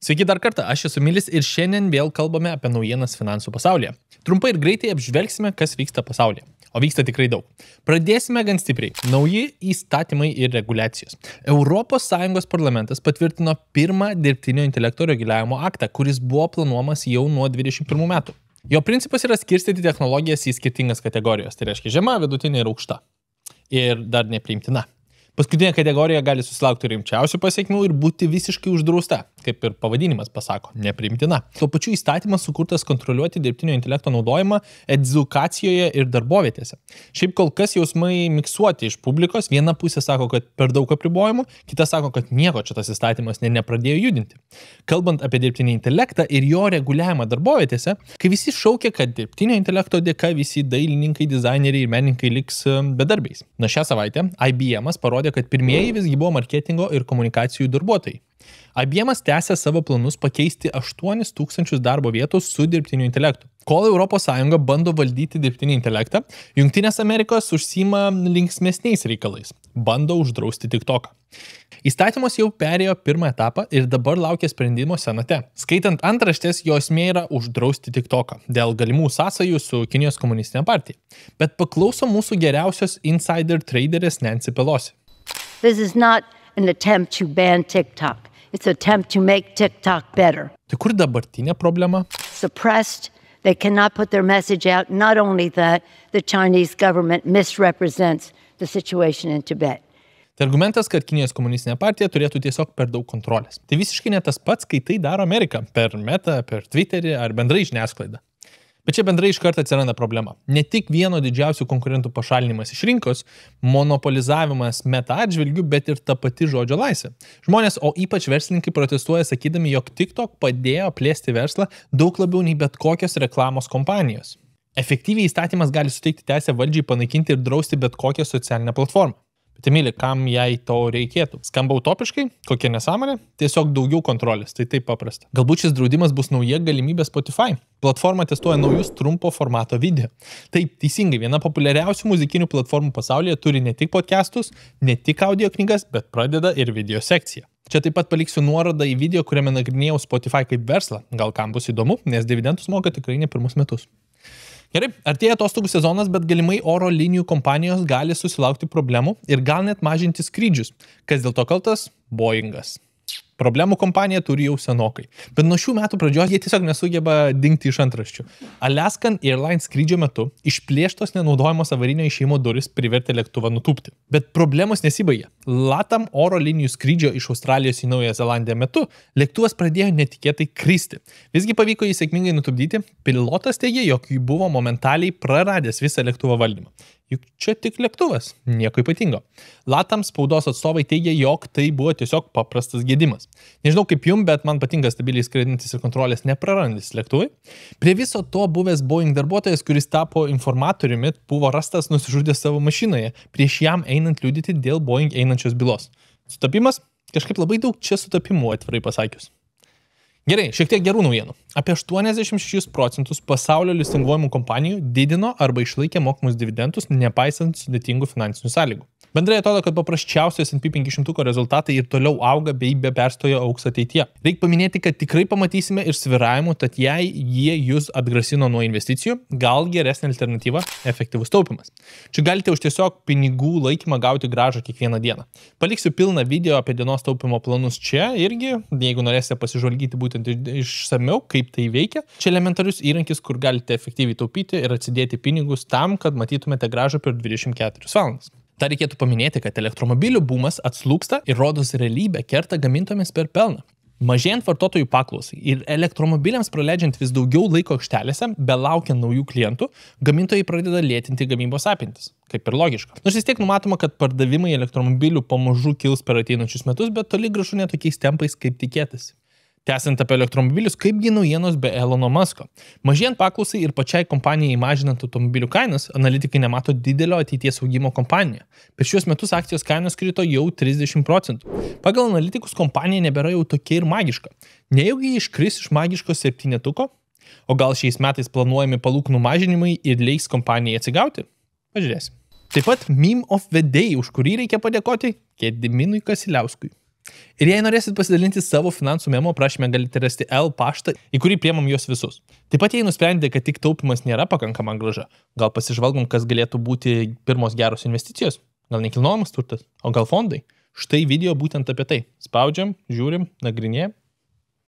Sveiki dar kartą, aš esu Milis ir šiandien vėl kalbame apie naujienas finansų pasaulyje. Trumpai ir greitai apžvelgsime, kas vyksta pasaulyje. O vyksta tikrai daug. Pradėsime gan stipriai. Nauji įstatymai ir reguliacijos. ES parlamentas patvirtino pirmą dirbtinio intelekto reguliavimo aktą, kuris buvo planuojamas jau nuo 2021 metų. Jo principas yra skirstyti technologijas į skirtingas kategorijas. Tai reiškia žema, vidutinė ir aukšta. Ir dar nepriimtina. Paskutinė kategorija gali susilaukti rimčiausių pasiekmių ir būti visiškai uždrausta, kaip ir pavadinimas pasako, nepriimtina. Tuo pačiu įstatymas sukurtas kontroliuoti dirbtinio intelekto naudojimą edukacijoje ir darbovietėse. Šiaip kol kas jausmai miksuoti iš publikos, viena pusė sako, kad per daug apribojimų, kita sako, kad nieko čia tas įstatymas nepradėjo judinti. Kalbant apie dirbtinį intelektą ir jo reguliavimą darbovietėse, kai visi šaukia, kad dirbtinio intelekto dėka visi dailininkai, dizaineriai ir menininkai liks bedarbiais. Na šią savaitę IBM parodė, kad pirmieji visgi buvo marketingo ir komunikacijų darbuotojai. IBM tęsia savo planus pakeisti 8000 darbo vietų su dirbtiniu intelektu. Kol ES bando valdyti dirbtinį intelektą, Jungtinės Amerikos užsiima linksmesniais reikalais. Bando uždrausti TikToką. Įstatymas jau perėjo pirmą etapą ir dabar laukia sprendimo senate. Skaitant antraštės, jo esmė yra uždrausti TikToką dėl galimų sąsajų su Kinijos komunistinė partija. Bet paklauso mūsų geriausios insider traderės Nancy Pelosi. This is not an attempt to ban TikTok. It's an attempt to make TikTok better. Tai kur dabartinė problema? Suppressed, they cannot put their message out. Not only that, the Chinese government misrepresents the situation in Tibet. Tai argumentas, kad Kinijos komunistinė partija turėtų tiesiog per daug kontrolės. Tai visiškai ne tas pats, kai tai daro Amerika per Meta, per Twitterį ar bendrai žiniasklaidą. Bet čia bendrai iš karto atsiranda problema. Ne tik vieno didžiausių konkurentų pašalinimas iš rinkos, monopolizavimas Meta atžvilgių, bet ir ta pati žodžio laisvė. Žmonės, o ypač verslininkai protestuoja sakydami, jog TikTok padėjo plėsti verslą daug labiau nei bet kokios reklamos kompanijos. Efektyviai įstatymas gali suteikti teisę valdžiai panaikinti ir drausti bet kokią socialinę platformą. Bet Emilį, kam jai to reikėtų? Skamba utopiškai? Kokia nesąmonė? Tiesiog daugiau kontrolės, tai taip paprasta. Galbūt šis draudimas bus nauja galimybė Spotify. Platforma testuoja naujus trumpo formato video. Taip, teisingai, viena populiariausių muzikinių platformų pasaulyje turi ne tik podcastus, ne tik audio knygas, bet pradeda ir video sekciją. Čia taip pat paliksiu nuorodą į video, kuriame nagrinėjau Spotify kaip verslą. Gal kam bus įdomu, nes dividendus moka tikrai ne pirmus metus. Gerai, artėja atostogų sezonas, bet galimai oro linijų kompanijos gali susilaukti problemų ir gal net mažinti skrydžius. Kas dėl to kaltas? Boeingas. Problemų kompanija turi jau senokai. Bet nuo šių metų pradžios jie tiesiog nesugeba dingti iš antraščių. Alaskan Airlines skrydžio metu išplėštos nenaudojamos avarinio išėjimo durys privertė lėktuvą nutūpti. Bet problemos nesibaigė. LATAM oro linijų skrydžio iš Australijos į Naująją Zelandiją metu lėktuvas pradėjo netikėtai kristi. Visgi pavyko jį sėkmingai nutupdyti. Pilotas teigė, jog jį buvo momentaliai praradęs visą lėktuvo valdymą. Juk čia tik lėktuvas, nieko ypatingo. LATAM spaudos atstovai teigia, jog tai buvo tiesiog paprastas gedimas. Nežinau kaip jum, bet man patinka stabiliai skraidintis ir kontrolės neprarandantis lėktuvai. Prie viso to buvęs Boeing darbuotojas, kuris tapo informatoriumi, buvo rastas nusižudęs savo mašinoje, prieš jam einant liudyti dėl Boeing einančios bylos. Sutapimas? Kažkaip labai daug čia sutapimų, atvirai pasakius. Gerai, šiek tiek gerų naujienų. Apie 86% pasaulio listinguojamų kompanijų didino arba išlaikė mokamus dividendus, nepaisant sudėtingų finansinių sąlygų. Bendrai atrodo, kad paprasčiausios S&P 500 rezultatai ir toliau auga bei be perstojo augs ateityje. Reikia paminėti, kad tikrai pamatysime ir svyravimų, tad jei jie jūs atgrasino nuo investicijų, gal geresnė alternatyva – efektyvus taupimas. Čia galite už tiesiog pinigų laikymą gauti grąžą kiekvieną dieną. Paliksiu pilną video apie dienos taupimo planus čia irgi, jeigu norėsite pasižvalgyti būtent išsamiau, kaip tai veikia. Čia elementarius įrankis, kur galite efektyviai taupyti ir atsidėti pinigus tam, kad matytumėte grąžą per 24 valandas. Dar reikėtų paminėti, kad elektromobilių bumas atslūgsta ir rodos realybę kerta gamintomis per pelną. Mažėjant vartotojų paklausai ir elektromobiliams praleidžiant vis daugiau laiko aikštelėse, belaukiant naujų klientų, gamintojai pradeda lėtinti gamybos apimtis. Kaip ir logiška. Nors vis tiek numatoma, kad pardavimai elektromobilių pamažu kils per ateinančius metus, bet toli gražu ne tokiais tempais, kaip tikėtasi. Tęsiant apie elektromobilius, kaipgi naujienos be Elono Musko. Mažėjant paklausai ir pačiai kompanijai mažinant automobilių kainas, analitikai nemato didelio ateities augimo kompanijoje. Per šiuos metus akcijos kainos krito jau 30%. Pagal analitikus kompanija nebėra jau tokia ir magiška. Nejaugi iškris iš magiško septynetuko? O gal šiais metais planuojami palūkanų mažinimai ir leis kompanijai atsigauti? Pažiūrėsim. Taip pat Meme of the Day, už kurį reikia padėkoti Gediminui Kasiliauskui. Ir jei norėsit pasidalinti savo finansų memo, prašymę galite rasti L paštą, į kurį priemam juos visus. Taip pat jei nusprendėte, kad tik taupimas nėra pakankama grąža, gal pasižvalgom, kas galėtų būti pirmos geros investicijos, gal nekilnojamas turtas, o gal fondai. Štai video būtent apie tai. Spaudžiam, žiūrim, nagrinėjam